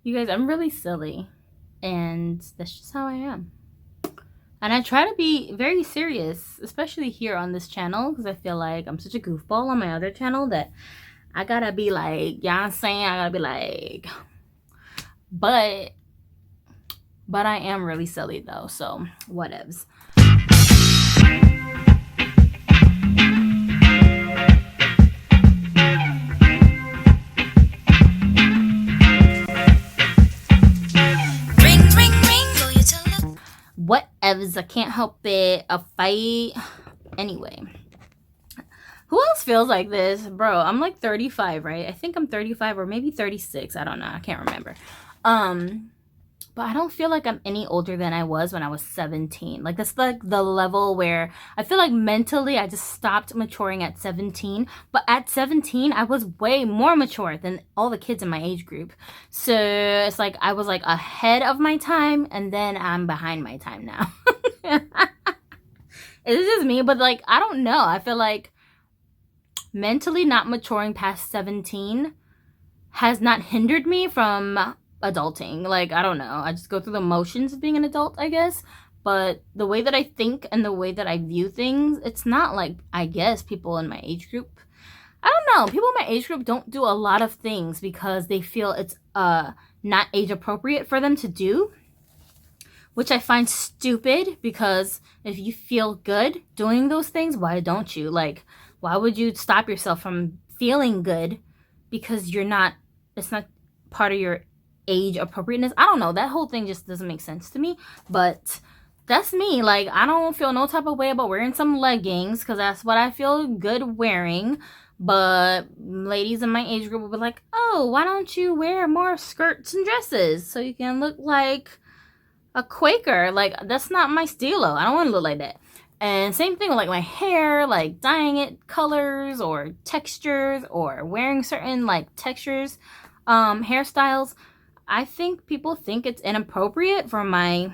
You guys, I'm really silly. And that's just how I am. And I try to be very serious, especially here on this channel, because I feel like I'm such a goofball on my other channel that I gotta be like, you know what I'm saying? I gotta be like, but I am really silly though, so whatevs. Whatevs, I can't help it. A fight. Anyway. Who else feels like this? Bro, I'm like 35, right? I think I'm 35 or maybe 36. I don't know. I can't remember. But I don't feel like I'm any older than I was when I was 17. Like, that's like the level where I feel like mentally I just stopped maturing at 17. But at 17, I was way more mature than all the kids in my age group. So it's like I was like ahead of my time, and then I'm behind my time now. It's just me, but like, I don't know. I feel like mentally not maturing past 17 has not hindered me from adulting. Like, I don't know. I just go through the motions of being an adult, I guess. But the way that I think and the way that I view things, it's not like, I guess, people in my age group. I don't know. People in my age group don't do a lot of things because they feel it's not age appropriate for them to do, which I find stupid, because if you feel good doing those things, why don't you? Like, why would you stop yourself from feeling good because it's not part of your age appropriateness? I don't know. That whole thing just doesn't make sense to me. But that's me. Like, I don't feel no type of way about wearing some leggings because that's what I feel good wearing. But ladies in my age group will be like, oh, why don't you wear more skirts and dresses so you can look like a Quaker? Like, that's not my stilo. I don't want to look like that. And same thing with like my hair, like dyeing it colors or textures or wearing certain like textures, hairstyles. I think people think it's inappropriate for my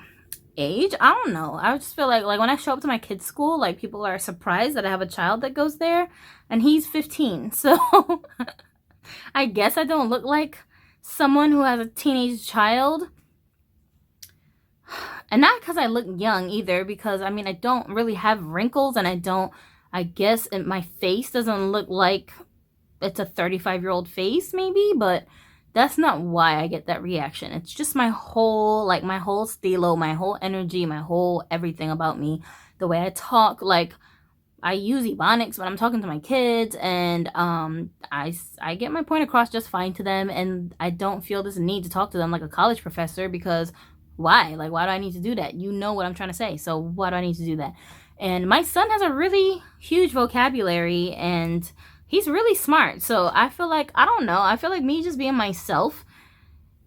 age. I don't know. I just feel like when I show up to my kid's school, like people are surprised that I have a child that goes there, and he's 15. So I guess I don't look like someone who has a teenage child. And not because I look young either, because I mean, I don't really have wrinkles, and I guess my face doesn't look like it's a 35-year-old face maybe, but that's not why I get that reaction. It's just my whole stilo, my whole energy, my whole everything about me, the way I talk. Like, I use Ebonics when I'm talking to my kids, and I get my point across just fine to them, and I don't feel this need to talk to them like a college professor, because why? Like, why do I need to do that? You know what I'm trying to say, so why do I need to do that? And my son has a really huge vocabulary, and he's really smart. So I feel like, I don't know, I feel like me just being myself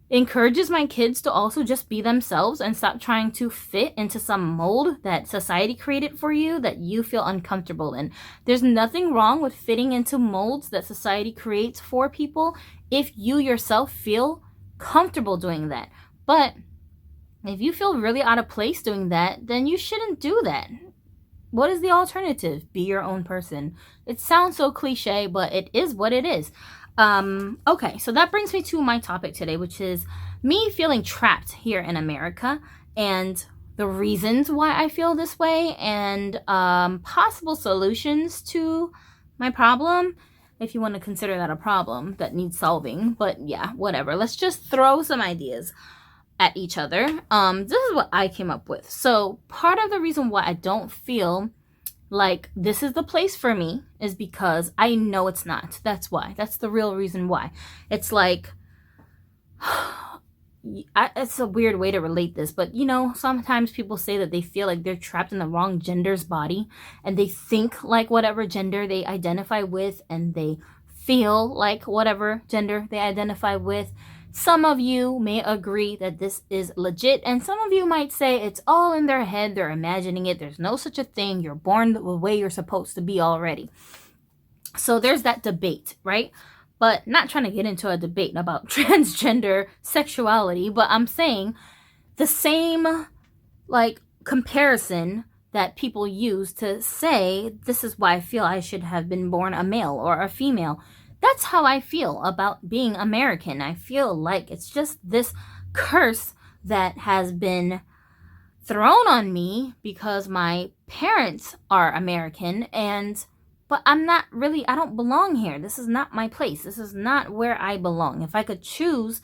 encourages my kids to also just be themselves and stop trying to fit into some mold that society created for you that you feel uncomfortable in. There's nothing wrong with fitting into molds that society creates for people if you yourself feel comfortable doing that. But if you feel really out of place doing that, then you shouldn't do that. What is the alternative? Be your own person. It sounds so cliche, but it is what it is. Okay, so that brings me to my topic today, which is me feeling trapped here in America, and the reasons why I feel this way, and possible solutions to my problem, if you want to consider that a problem that needs solving. But yeah, whatever. Let's just throw some ideas at each other. This is what I came up with. So part of the reason why I don't feel like this is the place for me is because I know it's not. That's why. That's the real reason why. It's like, it's a weird way to relate this, but you know, sometimes people say that they feel like they're trapped in the wrong gender's body, and they think like whatever gender they identify with, and they feel like whatever gender they identify with. Some of you may agree that this is legit, and some of you might say it's all in their head, they're imagining it, there's no such a thing, you're born the way you're supposed to be already. So there's that debate, right? But not trying to get into a debate about transgender sexuality, but I'm saying the same like comparison that people use to say this is why I feel I should have been born a male or a female. That's how I feel about being American. I feel like it's just this curse that has been thrown on me because my parents are American, and but I'm not really, I don't belong here. This is not my place. This is not where I belong. If I could choose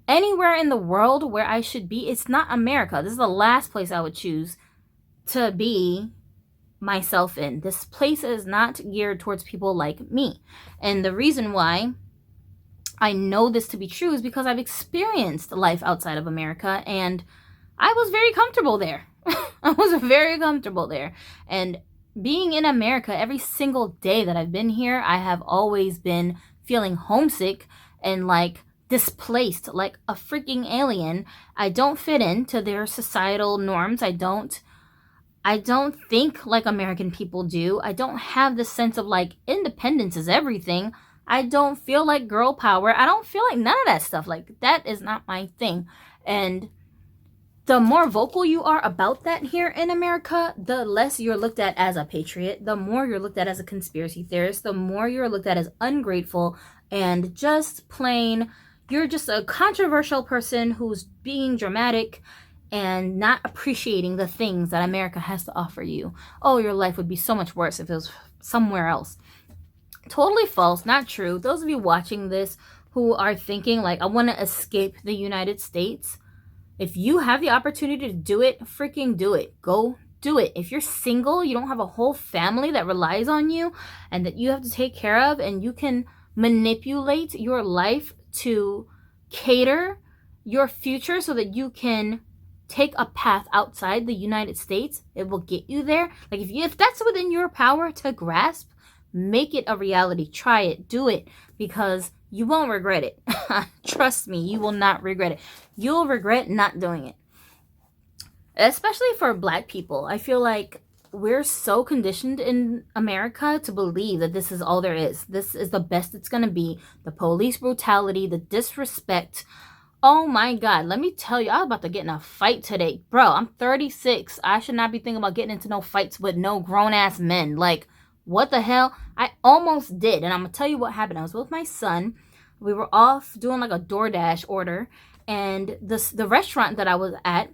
anywhere in the world where I should be, it's not America. This is the last place I would choose to be myself in. This place is not geared towards people like me. And the reason why I know this to be true is because I've experienced life outside of America, and I was very comfortable there. I was very comfortable there. And being in America, every single day that I've been here, I have always been feeling homesick and like displaced, like a freaking alien. I don't fit into their societal norms. I don't think like American people do. I don't have the sense of like independence is everything. I don't feel like girl power. I don't feel like none of that stuff. Like, that is not my thing. And the more vocal you are about that here in America, the less you're looked at as a patriot, the more you're looked at as a conspiracy theorist, the more you're looked at as ungrateful and just plain, you're just a controversial person who's being dramatic and not appreciating the things that America has to offer you. Oh, your life would be so much worse if it was somewhere else. Totally false, not true. Those of you watching this who are thinking like, I want to escape the United States, if you have the opportunity to do it, freaking do it. Go do it. If you're single, you don't have a whole family that relies on you and that you have to take care of, and you can manipulate your life to cater your future so that you can take a path outside the United States, it will get you there. Like, if that's within your power to grasp, make it a reality. Try it. Do it, because you won't regret it. Trust me, you will not regret it. You'll regret not doing it. Especially for Black people. I feel like we're so conditioned in America to believe that this is all there is. This is the best it's going to be. The police brutality, the disrespect. Oh my God, let me tell you, I was about to get in a fight today. Bro, I'm 36. I should not be thinking about getting into no fights with no grown-ass men. Like, what the hell? I almost did. And I'm going to tell you what happened. I was with my son. We were off doing like a DoorDash order. And the restaurant that I was at,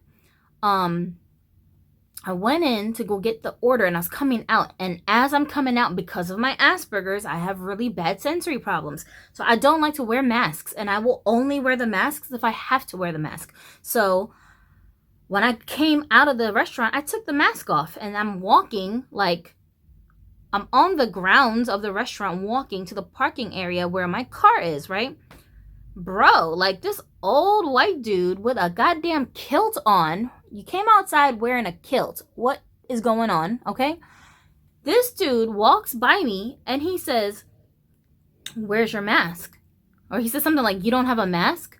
I went in to go get the order, and I was coming out. And as I'm coming out, because of my Asperger's, I have really bad sensory problems. So I don't like to wear masks. And I will only wear the masks if I have to wear the mask. So when I came out of the restaurant, I took the mask off. And I'm walking like, I'm on the grounds of the restaurant walking to the parking area where my car is, right? Bro, like this old white dude with a goddamn kilt on. You came outside wearing a kilt. What is going on, okay? This dude walks by me and he says, "Where's your mask?" Or he says something like, "You don't have a mask?"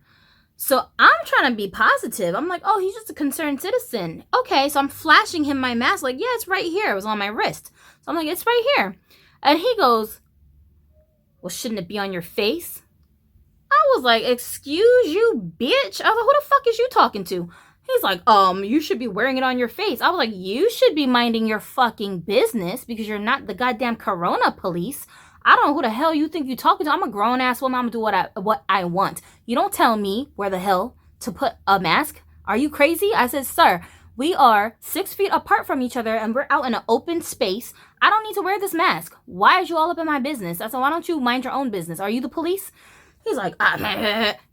So I'm trying to be positive. I'm like, oh, he's just a concerned citizen. Okay, so I'm flashing him my mask like, yeah, it's right here. It was on my wrist. So I'm like, it's right here. And he goes, "Well, shouldn't it be on your face?" I was like, "Excuse you, bitch." I was like, who the fuck is you talking to? He's like, you should be wearing it on your face. I was like, you should be minding your fucking business because you're not the goddamn corona police. I don't know who the hell you think you're talking to. I'm a grown-ass woman. I'm going to do what I want. You don't tell me where the hell to put a mask. Are you crazy? I said, "Sir, we are 6 feet apart from each other and we're out in an open space. I don't need to wear this mask. Why is you all up in my business?" I said, "Why don't you mind your own business? Are you the police?" He's like,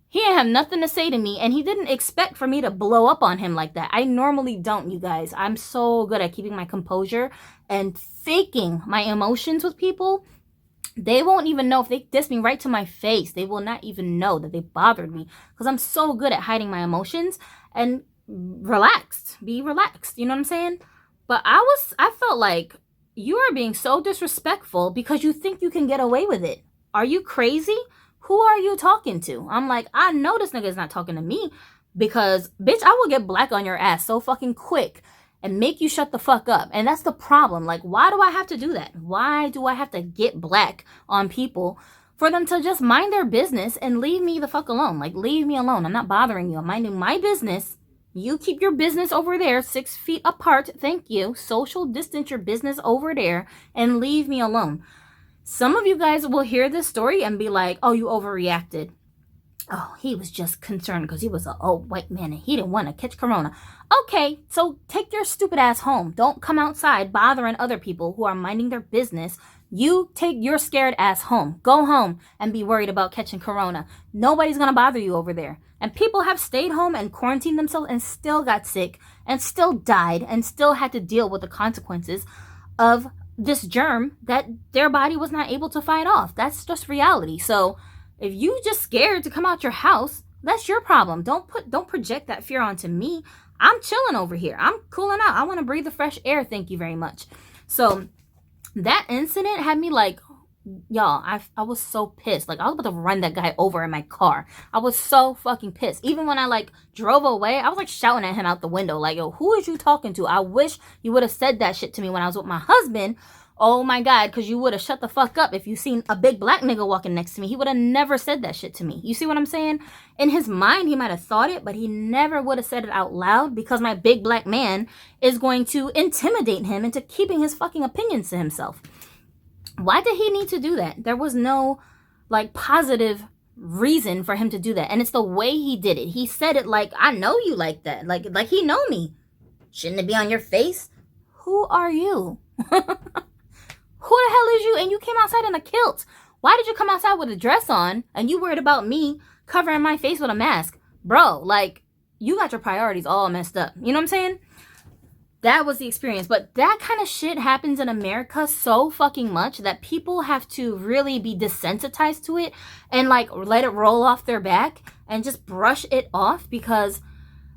he didn't have nothing to say to me, and he didn't expect for me to blow up on him like that. I normally don't, you guys. I'm so good at keeping my composure and faking my emotions with people. They won't even know if they diss me right to my face. They will not even know that they bothered me because I'm so good at hiding my emotions and be relaxed. You know what I'm saying? But I felt like you are being so disrespectful because you think you can get away with it. Are you crazy? Who are you talking to? I'm like, I know this nigga is not talking to me because, bitch, I will get black on your ass so fucking quick and make you shut the fuck up. And that's the problem. Like, why do I have to do that? Why do I have to get black on people for them to just mind their business and leave me the fuck alone? Like, leave me alone. I'm not bothering you. I'm minding my business. You keep your business over there 6 feet apart. Thank you. Social distance your business over there and leave me alone. Some of you guys will hear this story and be like, oh, you overreacted. Oh, he was just concerned because he was an old white man and he didn't want to catch corona. Okay, so take your stupid ass home. Don't come outside bothering other people who are minding their business. You take your scared ass home. Go home and be worried about catching corona. Nobody's going to bother you over there. And people have stayed home and quarantined themselves and still got sick and still died and still had to deal with the consequences of this germ that their body was not able to fight off. That's just reality. So if you just scared to come out your house, that's your problem. Don't project that fear onto me. I'm chilling over here. I'm cooling out. I want to breathe the fresh air. Thank you very much. So that incident had me like, y'all, I was so pissed. Like, I was about to run that guy over in my car. I was so fucking pissed. Even when I like drove away, I was like shouting at him out the window. Like, yo, who is you talking to? I wish you would have said that shit to me when I was with my husband. Oh my God, because you would have shut the fuck up if you seen a big black nigga walking next to me. He would have never said that shit to me. You see what I'm saying? In his mind, he might have thought it, but he never would have said it out loud because my big black man is going to intimidate him into keeping his fucking opinions to himself. Why did he need to do that? There was no like positive reason for him to do that. And it's the way he did it. He said it like, I know you like that. Like he know me. Shouldn't it be on your face? Who are you? Who the hell is you? And you came outside in a kilt. Why did you come outside with a dress on and you worried about me covering my face with a mask? Bro, like, you got your priorities all messed up. You know what I'm saying? That was the experience. But that kind of shit happens in America so fucking much that people have to really be desensitized to it and like let it roll off their back and just brush it off because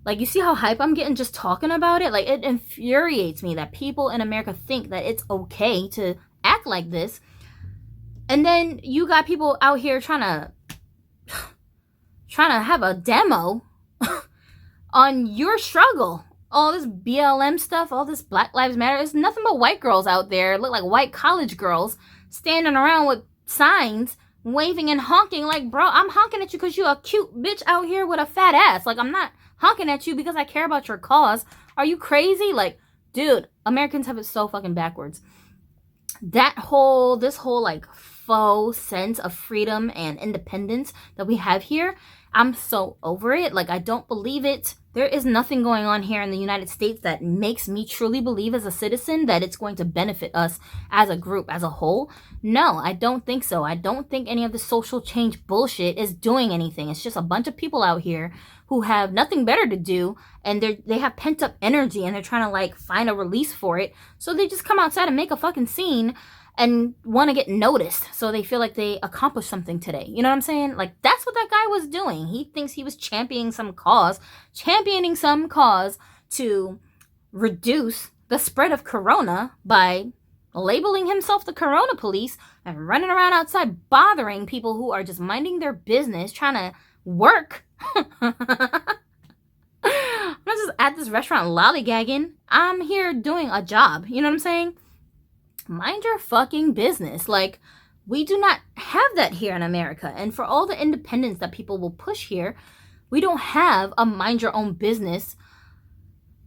like, you see how hype I'm getting just talking about it? Like, it infuriates me that people in America think that it's okay to act like this. And then you got people out here trying to have a demo on your struggle. All this BLM stuff, all this Black Lives Matter. There's nothing but white girls out there, look like white college girls, standing around with signs, waving and honking like, bro, I'm honking at you because you're a cute bitch out here with a fat ass. Like, I'm not honking at you because I care about your cause. Are you crazy? Like, dude, Americans have it so fucking backwards. This whole like faux sense of freedom and independence that we have here, I'm so over it. Like, I don't believe it. There is nothing going on here in the United States that makes me truly believe as a citizen that it's going to benefit us as a group, as a whole. No, I don't think so. I don't think any of the social change bullshit is doing anything. It's just a bunch of people out here who have nothing better to do and they have pent up energy and they're trying to like find a release for it. So they just come outside and make a fucking scene and want to get noticed so they feel like they accomplished something today. You know what I'm saying? Like, that's what that guy was doing. He thinks he was championing some cause to reduce the spread of corona by labeling himself the corona police and running around outside bothering people who are just minding their business, trying to work. I'm not just at this restaurant lollygagging. I'm here doing a job. You know what I'm saying? Mind your fucking business. Like, we do not have that here in America. And for all the independence that people will push here, we don't have a mind your own business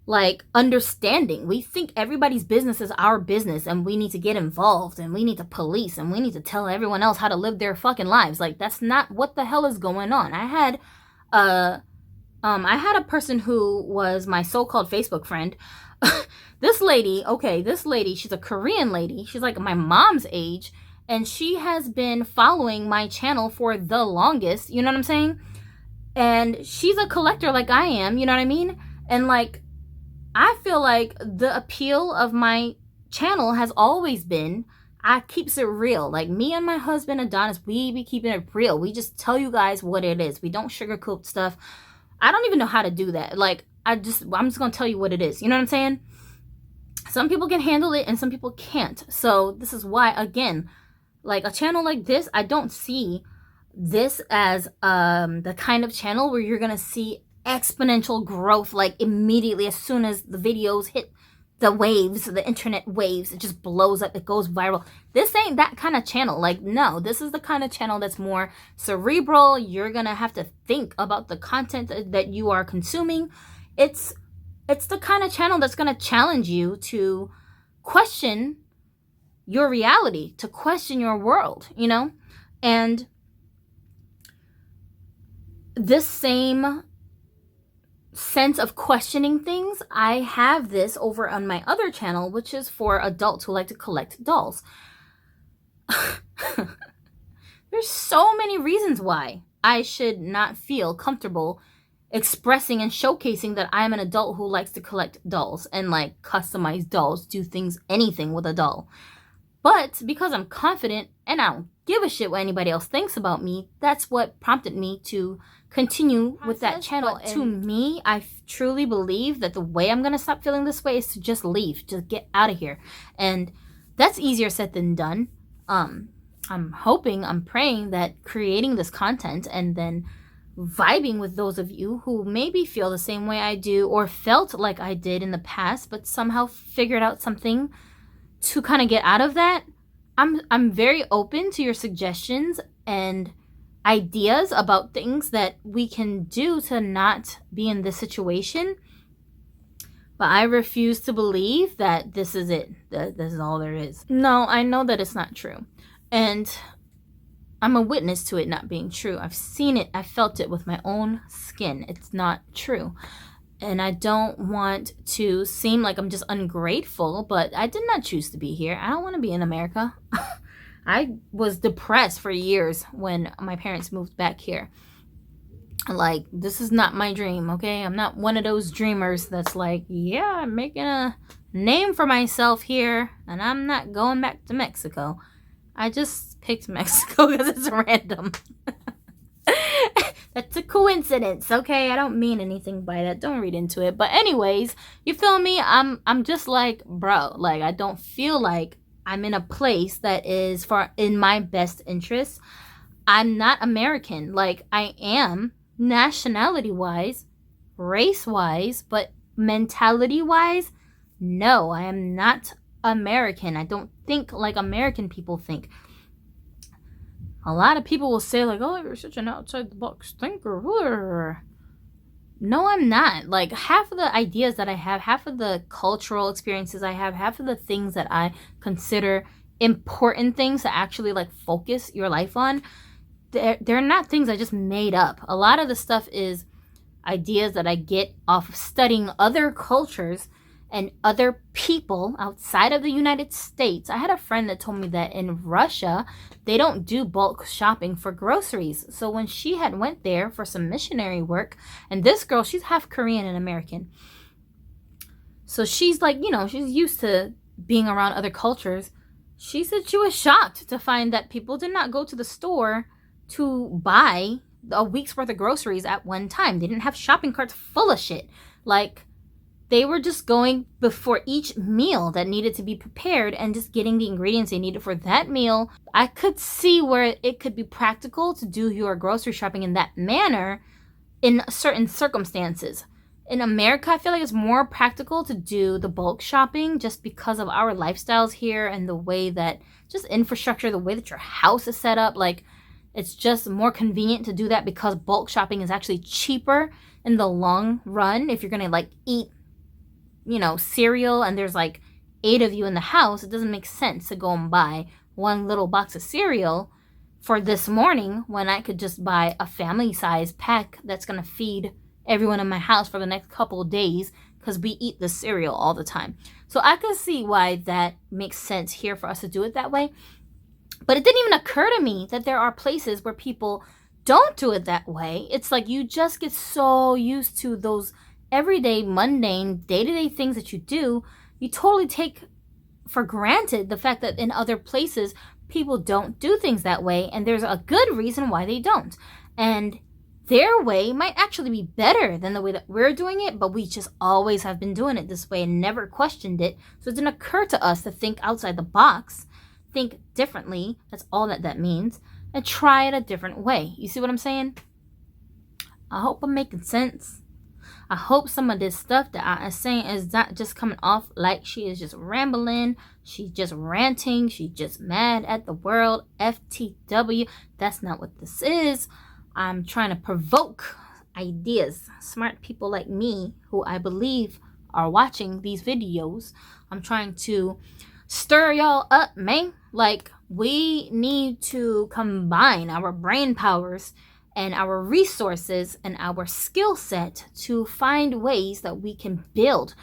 like understanding. We think everybody's business is our business and we need to get involved and we need to police and we need to tell everyone else how to live their fucking lives. Like, that's not what the hell is going on. I had a person who was my so-called Facebook friend. This lady, she's a Korean lady. She's like my mom's age. And she has been following my channel for the longest. You know what I'm saying? And she's a collector like I am. You know what I mean? And like, I feel like the appeal of my channel has always been, I keeps it real. Like, me and my husband Adonis, we be keeping it real. We just tell you guys what it is. We don't sugarcoat stuff. I don't even know how to do that. Like, I'm just gonna tell you what it is. You know what I'm saying? Some people can handle it and some people can't. So this is why, again, like a channel like this, I don't see this as the kind of channel where you're gonna see exponential growth like immediately as soon as the videos hit the waves, the internet waves. It just blows up. It goes viral. This ain't that kind of channel. Like, no, this is the kind of channel that's more cerebral. You're gonna have to think about the content that you are consuming. It's the kind of channel that's gonna challenge you to question your reality, to question your world, you know? And this same sense of questioning things, I have this over on my other channel, which is for adults who like to collect dolls. There's so many reasons why I should not feel comfortable expressing and showcasing that I'm an adult who likes to collect dolls and like customize dolls, do things, anything with a doll. But because I'm confident and I don't give a shit what anybody else thinks about me, that's what prompted me to continue with that channel. And to me, I truly believe that the way I'm going to stop feeling this way is to just leave, just get out of here. And that's easier said than done. I'm hoping, I'm praying that creating this content and then vibing with those of you who maybe feel the same way I do or felt like I did in the past, but somehow figured out something to kind of get out of that. I'm very open to your suggestions and ideas about things that we can do to not be in this situation. But I refuse to believe that this is it, that this is all there is. No, I know that it's not true. And I'm a witness to it not being true. I've seen it. I felt it with my own skin. It's not true. And I don't want to seem like I'm just ungrateful, but I did not choose to be here. I don't want to be in America. I was depressed for years when my parents moved back here. Like, this is not my dream, okay? I'm not one of those dreamers that's like, yeah, I'm making a name for myself here, and I'm not going back to Mexico. I just picked Mexico because it's random. That's a coincidence, okay? I don't mean anything by that. Don't read into it. But anyways, you feel me? I'm just like, bro, like, I don't feel like I'm in a place that is in my best interest. I'm not American. Like, I am nationality-wise, race-wise, but mentality-wise, no, I am not American. I don't think like American people think. A lot of people will say like, oh, you're such an outside the box thinker. No, I'm not. Like, half of the ideas that I have, half of the cultural experiences I have, half of the things that I consider important things to actually like focus your life on, they're not things I just made up. A lot of the stuff is ideas that I get off of studying other cultures and other people outside of the United States. I had a friend that told me that in Russia, they don't do bulk shopping for groceries. So when she had went there for some missionary work, and this girl, she's half Korean and American. So she's like, you know, she's used to being around other cultures. She said she was shocked to find that people did not go to the store to buy a week's worth of groceries at one time. They didn't have shopping carts full of shit. Like, they were just going before each meal that needed to be prepared and just getting the ingredients they needed for that meal. I could see where it could be practical to do your grocery shopping in that manner in certain circumstances. In America, I feel like it's more practical to do the bulk shopping just because of our lifestyles here and the way that just infrastructure, the way that your house is set up. Like, it's just more convenient to do that because bulk shopping is actually cheaper in the long run. If you're going to like eat, you know, cereal and there's like 8 of you in the house, it doesn't make sense to go and buy one little box of cereal for this morning when I could just buy a family size pack that's going to feed everyone in my house for the next couple of days because we eat the cereal all the time. So I could see why that makes sense here for us to do it that way. But it didn't even occur to me that there are places where people don't do it that way. It's like you just get so used to those everyday, mundane, day-to-day things that you do, you totally take for granted the fact that in other places, people don't do things that way, and there's a good reason why they don't. And their way might actually be better than the way that we're doing it, but we just always have been doing it this way and never questioned it. So it didn't occur to us to think outside the box, think differently, that's all that means, and try it a different way. You see what I'm saying? I hope I'm making sense. I hope some of this stuff that I am saying is not just coming off like she is just rambling, she's just ranting, she's just mad at the world, FTW. That's not what this is. I'm trying to provoke ideas. Smart people like me, who I believe are watching these videos, I'm trying to stir y'all up, man. Like, we need to combine our brain powers and our resources and our skill set to find ways that we can build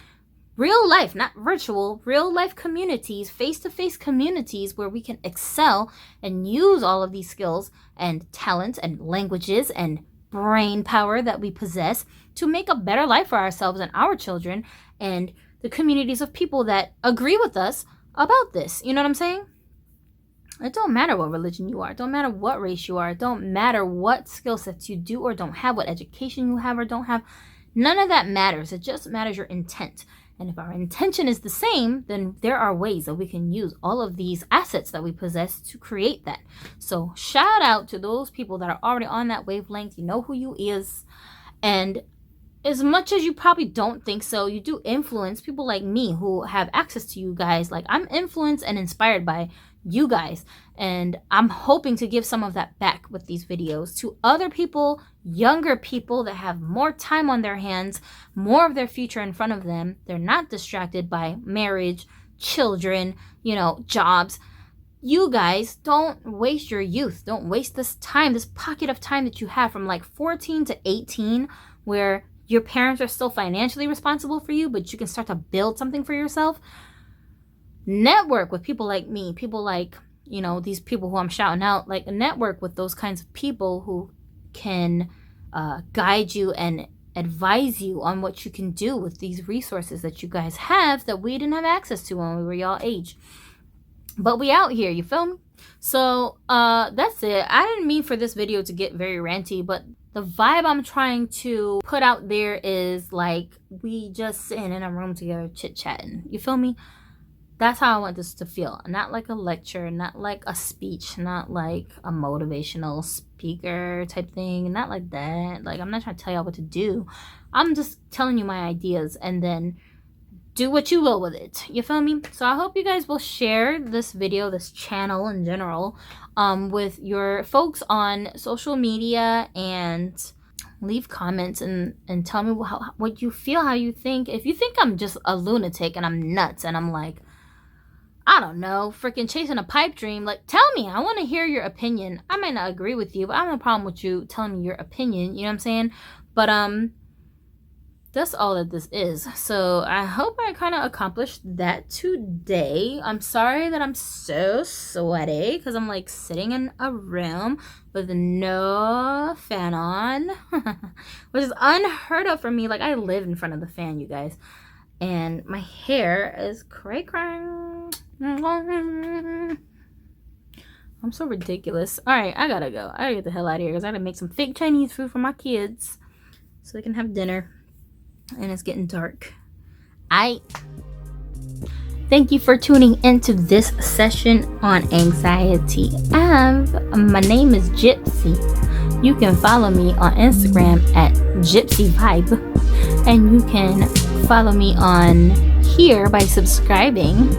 real life, not virtual, real life communities, face-to-face communities where we can excel and use all of these skills and talents and languages and brain power that we possess to make a better life for ourselves and our children and the communities of people that agree with us about this. You know what I'm saying? It don't matter what religion you are. It don't matter what race you are. It don't matter what skill sets you do or don't have, what education you have or don't have. None of that matters. It just matters your intent. And if our intention is the same, then there are ways that we can use all of these assets that we possess to create that. So shout out to those people that are already on that wavelength. You know who you is. And as much as you probably don't think so, you do influence people like me who have access to you guys. Like, I'm influenced and inspired by you guys, and I'm hoping to give some of that back with these videos to other people, younger people that have more time on their hands, more of their future in front of them. They're not distracted by marriage, children, jobs. You guys, don't waste your youth. Don't waste this time, this pocket of time that you have from like 14 to 18, where your parents are still financially responsible for you, but you can start to build something for yourself. Network with people like me, people like, these people who I'm shouting out, like, network with those kinds of people who can guide you and advise you on what you can do with these resources that you guys have that we didn't have access to when we were y'all age. But we out here, you feel me? So that's it. I didn't mean for this video to get very ranty, but the vibe I'm trying to put out there is like we just sitting in a room together chit-chatting. You feel me? That's how I want this to feel. Not like a lecture, not like a speech, not like a motivational speaker type thing, not like that. Like, I'm not trying to tell y'all what to do. I'm just telling you my ideas and then do what you will with it. You feel me? So I hope you guys will share this video, this channel in general, with your folks on social media and leave comments and tell me what you feel, how you think. If you think I'm just a lunatic and I'm nuts and I'm like, I don't know, freaking chasing a pipe dream, like, tell me. I want to hear your opinion. I might not agree with you, but I have no problem with you telling me your opinion. You know what I'm saying? But that's all that this is. So I hope I kind of accomplished that today. I'm sorry that I'm so sweaty because I'm like sitting in a room with no fan on, which is unheard of for me. Like, I live in front of the fan, you guys, and my hair is cray. I'm so ridiculous. All right, I gotta go. I gotta get the hell out of here because I gotta make some fake Chinese food for my kids so they can have dinner. And it's getting dark. Thank you for tuning into this session on Anxiety Ave. My name is Gypsy. You can follow me on Instagram at Gypsy Vibe, and you can follow me on here by subscribing.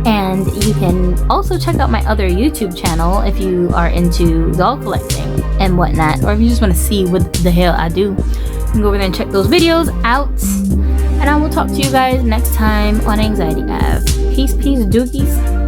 And you can also check out my other YouTube channel if you are into doll collecting and whatnot, or if you just want to see what the hell I do. You can go over there and check those videos out. And I will talk to you guys next time on Anxiety Ave. Peace, dookies.